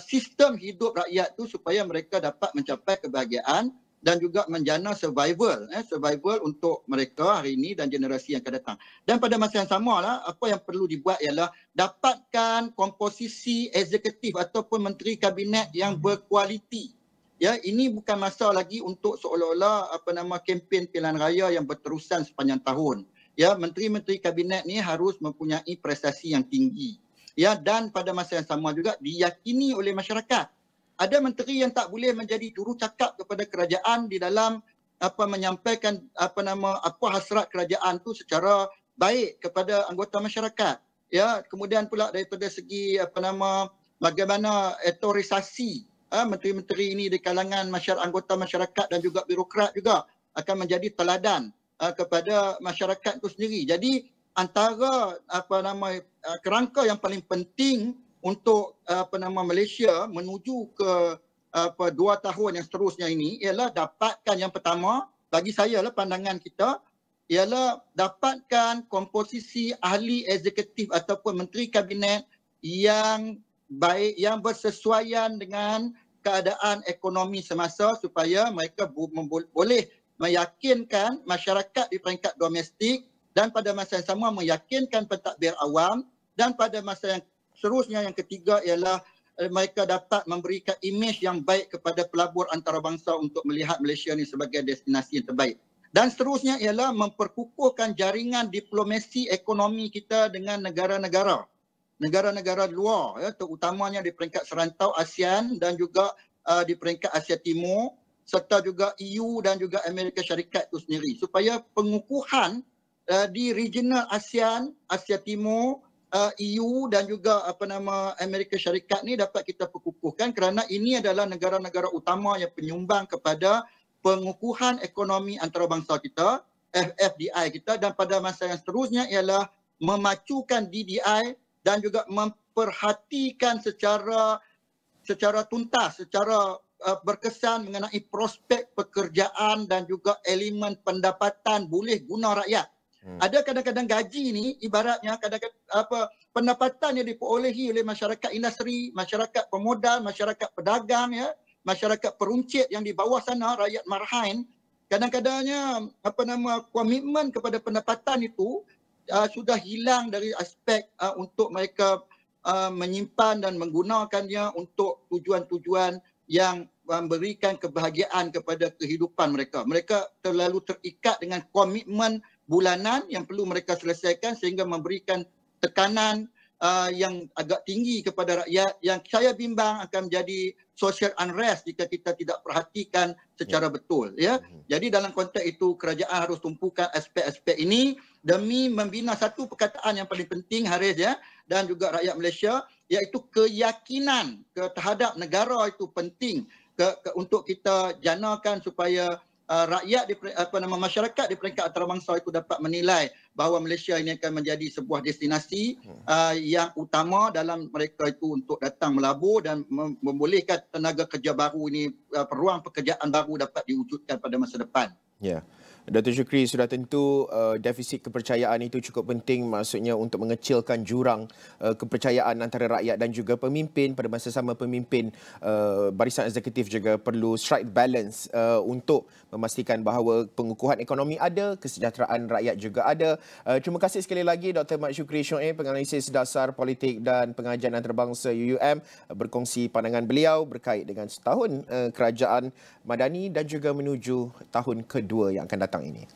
sistem hidup rakyat itu supaya mereka dapat mencapai kebahagiaan dan juga menjana survival untuk mereka hari ini dan generasi yang akan datang. Dan pada masa yang sama apa yang perlu dibuat ialah dapatkan komposisi eksekutif ataupun menteri kabinet yang berkualiti. Ini bukan masa lagi untuk seolah-olah kempen pilihan raya yang berterusan sepanjang tahun. Menteri-menteri kabinet ni harus mempunyai prestasi yang tinggi. Dan pada masa yang sama juga diyakini oleh masyarakat. Ada menteri yang tak boleh menjadi jurucakap kepada kerajaan di dalam menyampaikan apa hasrat kerajaan tu secara baik kepada anggota masyarakat. Kemudian pula daripada segi bagaimana otorisasi menteri-menteri ini di kalangan anggota masyarakat dan juga birokrat juga akan menjadi teladan kepada masyarakat itu sendiri. Jadi antara kerangka yang paling penting untuk Malaysia menuju ke 2 tahun yang seterusnya ini ialah dapatkan, yang pertama bagi saya lah pandangan kita, ialah dapatkan komposisi ahli eksekutif ataupun menteri kabinet yang baik, yang bersesuaian dengan keadaan ekonomi semasa, supaya mereka boleh meyakinkan masyarakat di peringkat domestik dan pada masa yang sama meyakinkan pentadbir awam, dan pada masa yang seterusnya yang ketiga ialah mereka dapat memberikan imej yang baik kepada pelabur antarabangsa untuk melihat Malaysia ini sebagai destinasi yang terbaik. Dan seterusnya ialah memperkukuhkan jaringan diplomasi ekonomi kita dengan negara-negara luar, ya, terutamanya di peringkat serantau ASEAN dan juga di peringkat Asia Timur, serta juga EU dan juga Amerika Syarikat itu sendiri, supaya pengukuhan di regional ASEAN, Asia Timur, EU dan juga Amerika Syarikat ni dapat kita perkukuhkan, kerana ini adalah negara-negara utama yang penyumbang kepada pengukuhan ekonomi antarabangsa kita, FDI kita, dan pada masa yang seterusnya ialah memacukan DDI dan juga memperhatikan secara tuntas, secara berkesan mengenai prospek pekerjaan dan juga elemen pendapatan boleh guna rakyat. Ada kadang-kadang gaji ni ibaratnya kadang-kadang pendapatan yang diperolehi oleh masyarakat industri, masyarakat pemodal, masyarakat pedagang, ya, masyarakat peruncit yang di bawah sana, rakyat marhain, kadang-kadangnya komitmen kepada pendapatan itu sudah hilang dari aspek untuk mereka menyimpan dan menggunakannya untuk tujuan-tujuan yang memberikan kebahagiaan kepada kehidupan mereka. Mereka terlalu terikat dengan komitmen bulanan yang perlu mereka selesaikan, sehingga memberikan tekanan yang agak tinggi kepada rakyat, yang saya bimbang akan menjadi social unrest jika kita tidak perhatikan secara betul, ya. Jadi dalam konteks itu kerajaan harus tumpukan aspek-aspek ini demi membina satu perkataan yang paling penting, Haris, ya, dan juga rakyat Malaysia, iaitu keyakinan terhadap negara itu penting untuk kita janakan supaya rakyat masyarakat di peringkat antarabangsa itu dapat menilai bahawa Malaysia ini akan menjadi sebuah destinasi yang utama dalam mereka itu untuk datang melabur dan membolehkan tenaga kerja baru ini, peluang pekerjaan baru dapat diwujudkan pada masa depan.
Ya. Dr. Syukri, sudah tentu defisit kepercayaan itu cukup penting, maksudnya untuk mengecilkan jurang kepercayaan antara rakyat dan juga pemimpin. Pada masa sama pemimpin barisan eksekutif juga perlu strike balance untuk memastikan bahawa pengukuhan ekonomi ada, kesejahteraan rakyat juga ada. Terima kasih sekali lagi Dr. Mat Syukri Shoaib, penganalisis dasar politik dan pengajian antarabangsa UUM, berkongsi pandangan beliau berkait dengan setahun kerajaan Madani dan juga menuju tahun kedua yang akan datang ini.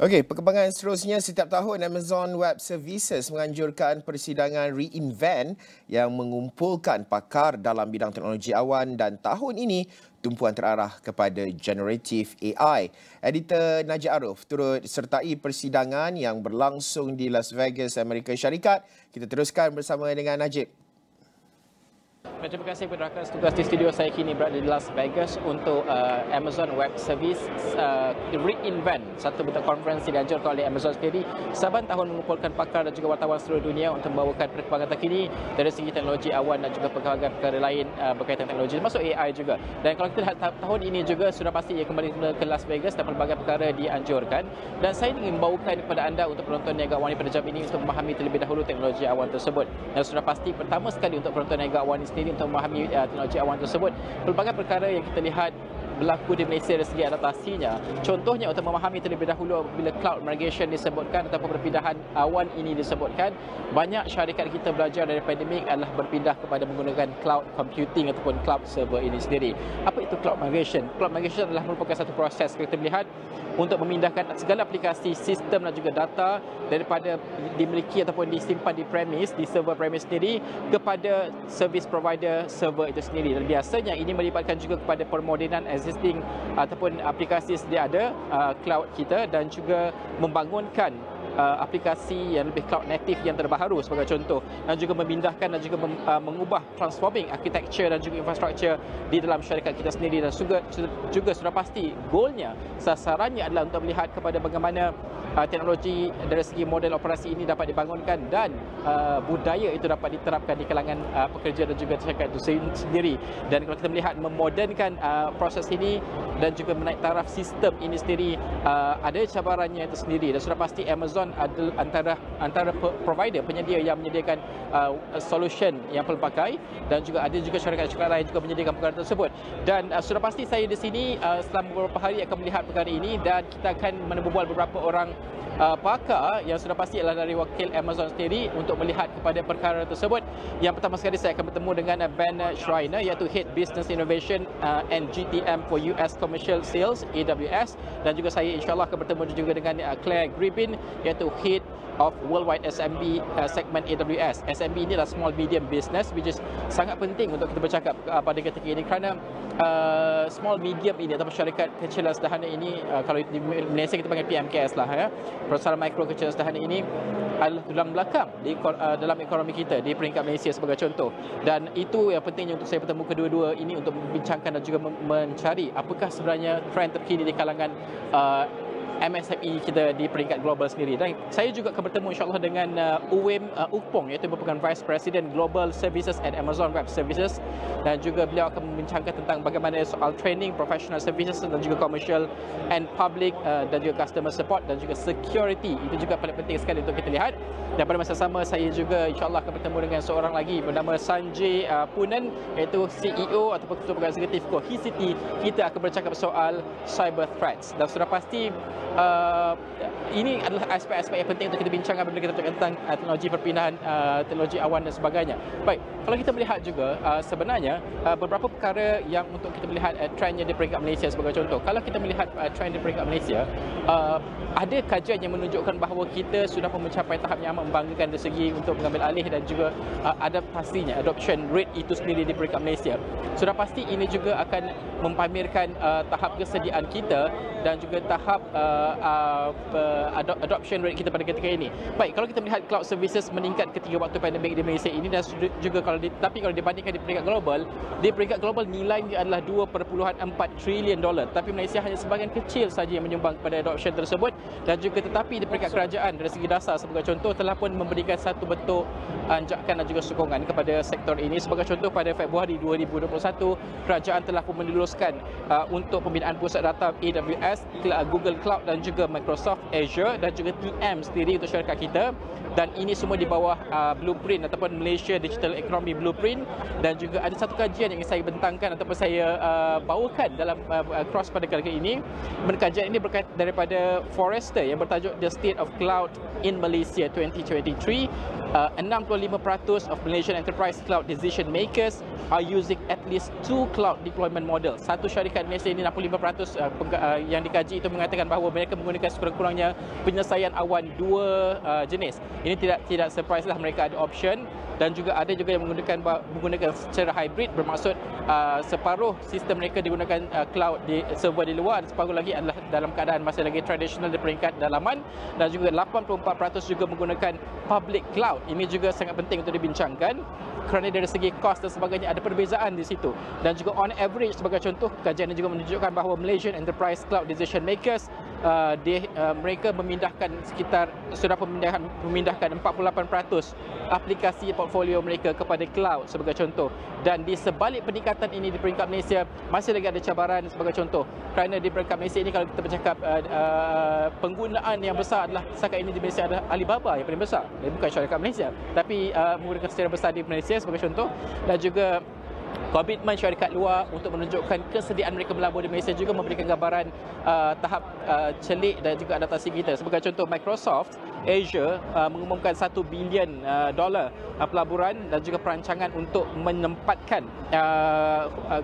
Okey, perkembangan seterusnya, setiap tahun Amazon Web Services menganjurkan persidangan reinvent yang mengumpulkan pakar dalam bidang teknologi awan, dan tahun ini tumpuan terarah kepada Generative AI. Editor Najib Aroff turut sertai persidangan yang berlangsung di Las Vegas, Amerika Syarikat. Kita teruskan bersama dengan Najib.
Terima kasih kepada rakan tugas di studio. Saya kini berada di Las Vegas untuk Amazon Web Service Reinvent, satu bentuk konferensi dianjurkan oleh Amazon sendiri. Saban tahun mengumpulkan pakar dan juga wartawan seluruh dunia untuk membawakan perkembangan terkini dari segi teknologi awan dan juga perkara lain berkaitan teknologi, termasuk AI juga. Dan kalau kita lihat tahun ini juga sudah pasti ia kembali ke Las Vegas dan pelbagai perkara dianjurkan. Dan saya ingin membawakan kepada anda untuk penonton Niaga Awani pada jam ini untuk memahami terlebih dahulu teknologi awan tersebut. Dan sudah pasti pertama sekali untuk penonton Niaga Awani sendiri untuk memahami teknologi awan tersebut, pelbagai perkara yang kita lihat berlaku di Malaysia dari segi adaptasinya. Contohnya untuk memahami terlebih dahulu bila cloud migration disebutkan ataupun perpindahan awan ini disebutkan, banyak syarikat kita belajar dari pandemik adalah berpindah kepada menggunakan cloud computing ataupun cloud server ini sendiri. Apa itu cloud migration? Cloud migration adalah merupakan satu proses kita melihat untuk memindahkan segala aplikasi, sistem dan juga data daripada dimiliki ataupun disimpan di premise, di server premise sendiri kepada service provider server itu sendiri. Dan biasanya ini melibatkan juga kepada permodenan existing ataupun aplikasi sedia ada cloud kita dan juga membangunkan aplikasi yang lebih cloud native yang terbaru sebagai contoh, dan juga memindahkan dan juga mengubah transforming architecture dan juga infrastruktur di dalam syarikat kita sendiri, dan juga sudah pasti goalnya, sasarannya adalah untuk melihat kepada bagaimana teknologi dari segi model operasi ini dapat dibangunkan dan budaya itu dapat diterapkan di kalangan pekerja dan juga syarikat itu sendiri. Dan kalau kita melihat memodernkan proses ini dan juga menaik taraf sistem ini sendiri, ada cabarannya itu sendiri, dan sudah pasti Amazon adalah antara provider penyedia yang menyediakan solution yang pelbagai, dan juga ada juga syarikat-syarikat lain juga menyediakan perkara tersebut. Dan sudah pasti saya di sini selama beberapa hari akan melihat perkara ini, dan kita akan berbual beberapa orang pakar yang sudah pasti adalah dari wakil Amazon sendiri untuk melihat kepada perkara tersebut. Yang pertama sekali saya akan bertemu dengan Ben Schreiner, iaitu Head Business Innovation and GTM for US Commercial Sales AWS, dan juga saya insyaAllah akan bertemu juga dengan Claire Gribin, iaitu Head of Worldwide SMB segment AWS. SMB ini adalah Small Medium Business, which is sangat penting untuk kita bercakap pada ketika ini, kerana small medium ini atau syarikat kecil dan sederhana ini, kalau di Malaysia kita panggil PMKS lah ya, perusahaan mikro kecil dan sederhana ini adalah tulang belakang dalam ekonomi kita di peringkat Malaysia sebagai contoh. Dan itu yang pentingnya untuk saya bertemu kedua-dua ini untuk membincangkan dan juga mencari apakah sebenarnya trend terkini di kalangan MSME kita di peringkat global sendiri. Dan saya juga akan bertemu insyaAllah dengan Uwim Upong, iaitu merupakan Vice President Global Services at Amazon Web Services, dan juga beliau akan membincangkan tentang bagaimana soal training, professional services dan juga commercial and public, dan juga customer support dan juga security. Itu juga paling penting sekali untuk kita lihat. Dan pada masa sama saya juga insyaAllah akan bertemu dengan seorang lagi bernama Sanjay Punan, iaitu CEO ataupun Ketua Pegawai Eksekutif Cohesity. Kita akan bercakap soal cyber threats, dan sudah pasti ini adalah aspek-aspek yang penting untuk kita bincangkan bila kita tentang teknologi perpindahan, teknologi awan dan sebagainya. Baik, kalau kita melihat juga sebenarnya beberapa perkara yang untuk kita melihat trendnya di peringkat Malaysia sebagai contoh. Kalau kita melihat trend di peringkat Malaysia, ada kajian yang menunjukkan bahawa kita sudah mencapai tahap yang amat membanggakan dari segi untuk mengambil alih dan juga adaptasinya, adoption rate itu sendiri di peringkat Malaysia. Sudah pasti ini juga akan mempamerkan tahap kesediaan kita dan juga tahap adoption rate kita pada ketika ini. Baik, kalau kita melihat cloud services meningkat ketika waktu pandemik di Malaysia ini, dan juga kalau dibandingkan di peringkat global nilainya adalah $2.4 trilion, tapi Malaysia hanya sebahagian kecil saja yang menyumbang kepada adoption tersebut. Dan juga tetapi di peringkat kerajaan dari segi dasar sebagai contoh telah pun memberikan satu bentuk anjakan dan juga sokongan kepada sektor ini. Sebagai contoh, pada Februari 2021 kerajaan telah pun meluluskan untuk pembinaan pusat data AWS, Google Cloud dan juga Microsoft Azure, dan juga TM sendiri untuk syarikat kita. Dan ini semua di bawah blueprint ataupun Malaysia Digital Economy Blueprint. Dan juga ada satu kajian yang saya bentangkan ataupun saya bawakan dalam cross pada kali ini. Kajian ini berkaitan daripada Forrester yang bertajuk The State of Cloud in Malaysia 2023. 65% of Malaysian enterprise cloud decision makers are using at least 2 cloud deployment model. Satu syarikat Malaysia ini 65% yang dikaji itu mengatakan bahawa mereka menggunakan sekurang-kurangnya penyelesaian awan 2 jenis. Ini tidak surprise lah, mereka ada option, dan juga ada juga yang menggunakan secara hybrid, bermaksud separuh sistem mereka digunakan cloud di server di luar, dan separuh lagi adalah dalam keadaan masih lagi tradisional di peringkat dalaman, dan juga 84% juga menggunakan public cloud. Ini juga sangat penting untuk dibincangkan kerana dari segi kos dan sebagainya ada perbezaan di situ. Dan juga on average sebagai contoh, kajian ini juga menunjukkan bahawa Malaysian enterprise cloud decision makers mereka sudah memindahkan 48% aplikasi portfolio mereka kepada cloud sebagai contoh. Dan di sebalik peningkatan ini di peringkat Malaysia masih lagi ada cabaran sebagai contoh, kerana di peringkat Malaysia ini kalau kita bercakap penggunaan yang besar adalah setakat ini di Malaysia adalah Alibaba yang paling besar, bukan syarikat Malaysia, tapi menggunakan secara besar di Malaysia sebagai contoh. Dan juga komitmen syarikat luar untuk menunjukkan kesediaan mereka melabur di Malaysia juga memberikan gambaran tahap celik dan juga adaptasi kita. Sebagai contoh, Microsoft Azure mengumumkan $1 billion pelaburan dan juga perancangan untuk menempatkan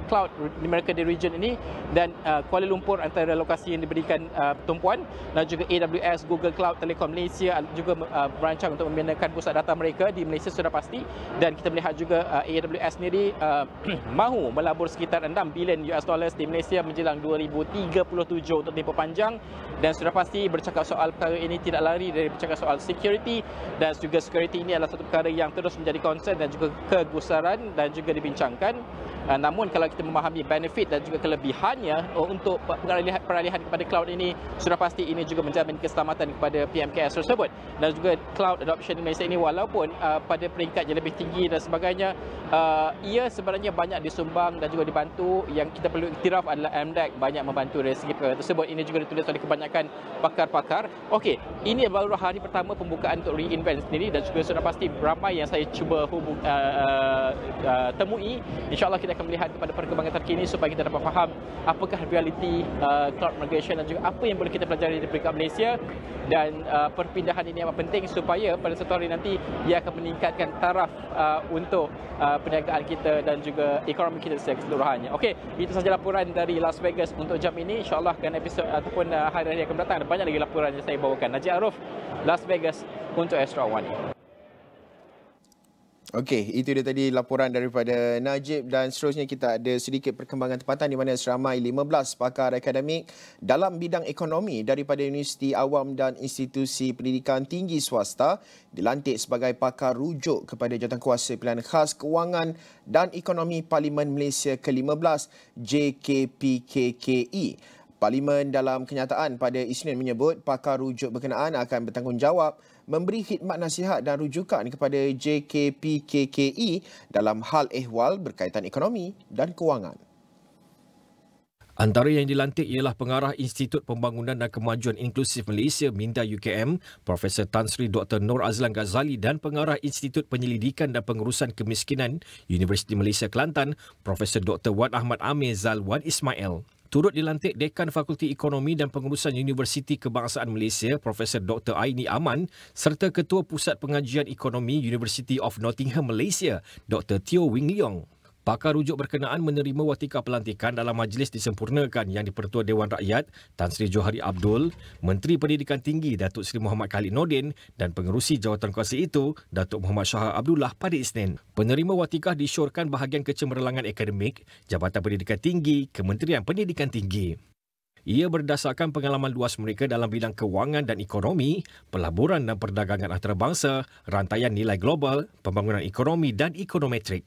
cloud mereka di region ini, dan Kuala Lumpur antara lokasi yang diberikan tumpuan, dan juga AWS, Google Cloud, Telekom Malaysia juga merancang untuk membinakan pusat data mereka di Malaysia sudah pasti. Dan kita melihat juga AWS sendiri mahu melabur sekitar $6 billion di Malaysia menjelang 2037 untuk tempoh panjang. Dan sudah pasti bercakap soal perkara ini tidak lari dari bercakap bercakap soal security, dan juga security ini adalah satu perkara yang terus menjadi concern dan juga kegusaran dan juga dibincangkan. Namun kalau kita memahami benefit dan juga kelebihannya untuk peralihan kepada cloud ini, sudah pasti ini juga menjamin keselamatan kepada PMKS tersebut. Dan juga cloud adoption di Malaysia ini, walaupun pada peringkat yang lebih tinggi dan sebagainya, ia sebenarnya banyak disumbang dan juga dibantu. Yang kita perlu iktiraf adalah MDEC banyak membantu dari segi perkara tersebut. Ini juga ditulis oleh kebanyakan pakar-pakar. Okey, ini baru hari pertama pembukaan untuk reinvent sendiri, dan juga sudah pasti ramai yang saya cuba temui. InsyaAllah kita akan melihat kepada perkembangan terkini supaya kita dapat faham apakah realiti cloud migration dan juga apa yang boleh kita pelajari dari peringkat Malaysia. Dan perpindahan ini amat penting supaya pada satu hari nanti ia akan meningkatkan taraf untuk perniagaan kita dan juga ekonomi kita secara keseluruhannya. Okey, itu sahaja laporan dari Las Vegas untuk jam ini. InsyaAllah akan episod ataupun hari-hari akan datang ada banyak lagi laporan yang saya bawakan. Najib, Aroff, Las Vegas untuk Astro AWANI.
Okey, itu dia tadi laporan daripada Najib, dan seterusnya kita ada sedikit perkembangan tempatan di mana seramai 15 pakar akademik dalam bidang ekonomi daripada Universiti Awam dan institusi pendidikan tinggi swasta dilantik sebagai pakar rujuk kepada Jawatankuasa Pilihan Khas Kewangan dan Ekonomi Parlimen Malaysia ke-15 JKPKKE. Parlimen dalam kenyataan pada Isnin menyebut pakar rujuk berkenaan akan bertanggungjawab memberi khidmat nasihat dan rujukan kepada JKPKKE dalam hal ehwal berkaitan ekonomi dan kewangan.
Antara yang dilantik ialah Pengarah Institut Pembangunan dan Kemajuan Inklusif Malaysia Minda UKM, Profesor Tan Sri Dr. Nur Azlan Ghazali, dan Pengarah Institut Penyelidikan dan Pengurusan Kemiskinan Universiti Malaysia Kelantan, Profesor Dr. Wan Ahmad Amir Zal Wan Ismail. Turut dilantik Dekan Fakulti Ekonomi dan Pengurusan Universiti Kebangsaan Malaysia, Profesor Dr. Aini Aman, serta Ketua Pusat Pengajian Ekonomi University of Nottingham, Malaysia, Dr. Teo Wing Leong. Pakar rujuk berkenaan menerima watika pelantikan dalam majlis disempurnakan yang di-Pertua Dewan Rakyat Tan Sri Johari Abdul, Menteri Pendidikan Tinggi Datuk Seri Muhammad Khalid Nordin dan pengerusi jawatankuasa itu Datuk Muhammad Shah Abdullah pada Isnin. Penerima watikah disyorkan bahagian kecemerlangan akademik, Jabatan Pendidikan Tinggi, Kementerian Pendidikan Tinggi. Ia berdasarkan pengalaman luas mereka dalam bidang kewangan dan ekonomi, pelaburan dan perdagangan antarabangsa, rantaian nilai global, pembangunan ekonomi dan ekonometrik.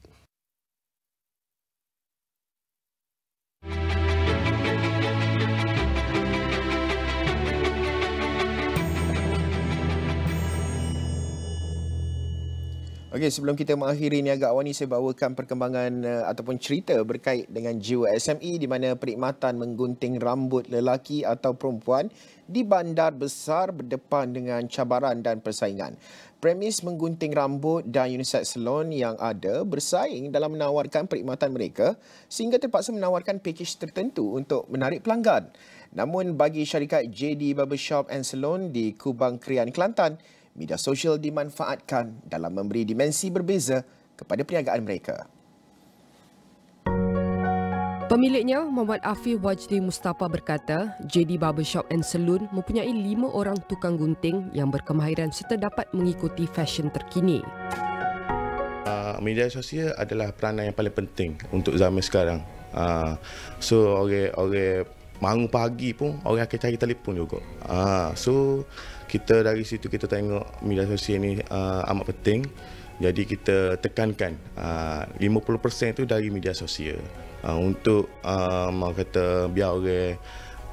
Okey, sebelum kita mengakhiri Niaga Awani, saya bawakan perkembangan ataupun cerita berkait dengan jiwa SME di mana perkhidmatan menggunting rambut lelaki atau perempuan di bandar besar berdepan dengan cabaran dan persaingan. Premis menggunting rambut dan unisex salon yang ada bersaing dalam menawarkan perkhidmatan mereka sehingga terpaksa menawarkan pakej tertentu untuk menarik pelanggan. Namun bagi syarikat JD Barbershop and Salon di Kubang Krian, Kelantan, media sosial dimanfaatkan dalam memberi dimensi berbeza kepada perniagaan mereka.
Pemiliknya, Muhammad Afif Wajdi Mustafa berkata, JD Barbershop and Salon mempunyai 5 orang tukang gunting yang berkemahiran serta dapat mengikuti fashion terkini.
Media sosial adalah peranan yang paling penting untuk zaman sekarang. So orang bangun pagi pun orang akan cari telefon juga. So kita dari situ kita tengok media sosial ni amat penting. Jadi kita tekankan 50% tu dari media sosial. Untuk mau kata biar orang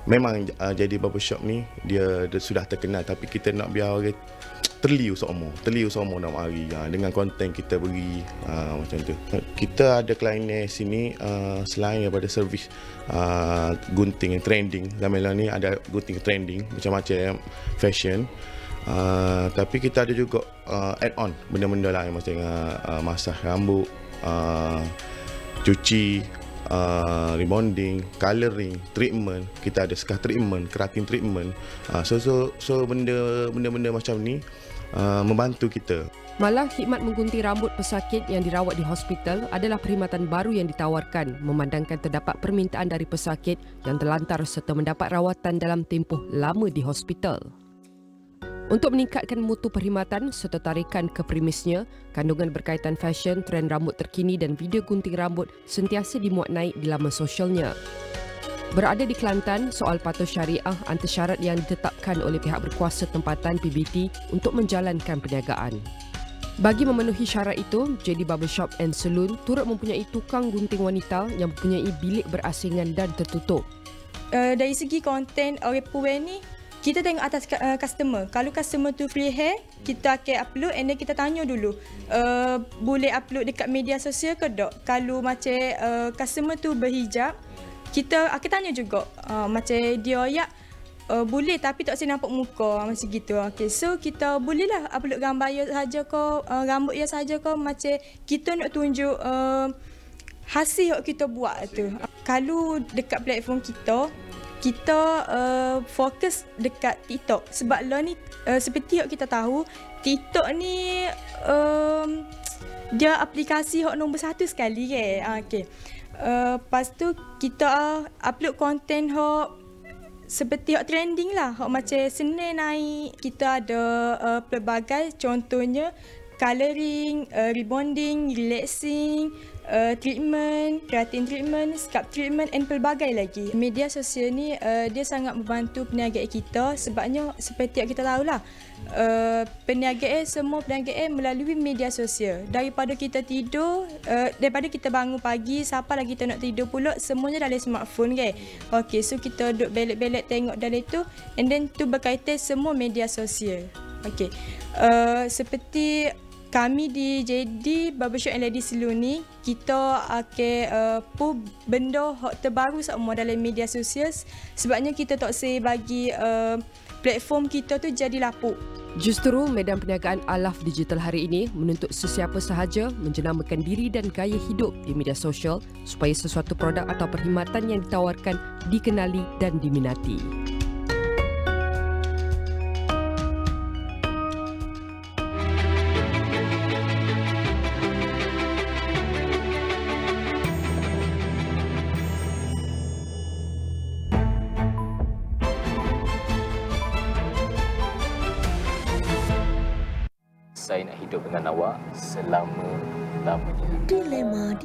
memang jadi barbershop ni dia sudah terkenal, tapi kita nak biar orang terliu semua dalam hari dengan konten kita beri macam tu. Kita ada klien sini selain daripada servis gunting yang trending, zaman ni ada gunting trending macam-macam fashion, tapi kita ada juga add on benda-benda lain macam masah rambut, cuci, rebonding, colouring, treatment. Kita ada scar treatment, keratin treatment. So benda-benda macam ni membantu kita.
Malah khidmat menggunting rambut pesakit yang dirawat di hospital adalah perkhidmatan baru yang ditawarkan memandangkan terdapat permintaan dari pesakit yang terlantar serta mendapat rawatan dalam tempoh lama di hospital. Untuk meningkatkan mutu perkhidmatan serta tarikan ke premisnya, kandungan berkaitan fashion, trend rambut terkini dan video gunting rambut sentiasa dimuat naik di laman sosialnya. Berada di Kelantan, soal patuh syariah antara syarat yang ditetapkan oleh pihak berkuasa tempatan PBT untuk menjalankan perniagaan. Bagi memenuhi syarat itu, JD Barbershop and Saloon turut mempunyai tukang gunting wanita yang mempunyai bilik berasingan dan tertutup.
Dari segi konten repo-wear ni, kita tengok atas customer. Kalau customer tu free hair, kita akan upload and then kita tanya dulu. Boleh upload dekat media sosial ke tak? Kalau macam customer tu berhijab, kita akan tanya juga. Macam dia boleh tapi tak saya nampak muka macam gitu. Okay, so kita bolehlah upload gambar dia saja ke, rambut dia saja ke, macam kita nak tunjuk hasil yang kita buat tu. Kalau dekat platform kita fokus dekat TikTok sebab lah ni seperti yang kita tahu, TikTok ni dia aplikasi yang nombor 1 sekali kan. Okay. Lepas tu kita upload konten yang seperti yang trending lah, yang macam Senin naik. Kita ada pelbagai, contohnya colouring, rebonding, relaxing, treatment, keratin treatment, scalp treatment and pelbagai lagi. Media sosial ni dia sangat membantu perniagaan kita sebabnya seperti yang kita tahulah, semua perniagaan melalui media sosial. Daripada kita tidur, daripada kita bangun pagi, siapa lagi kita nak tidur pula, semuanya dalam smartphone kan. Okay, so kita duduk belik-belik tengok dalam tu and then tu berkaitan semua media sosial. Okay, seperti kami di JD Barbershop and Lady Saloon ni, kita akan post benda terbaru semua dalam media sosial sebabnya kita tak say bagi platform kita tu jadi lapuk.
Justru medan perniagaan alaf digital hari ini menuntut sesiapa sahaja menjenamakan diri dan gaya hidup di media sosial supaya sesuatu produk atau perkhidmatan yang ditawarkan dikenali dan diminati.
Saya nak hidup dengan awak selama-lamanya.
Dilema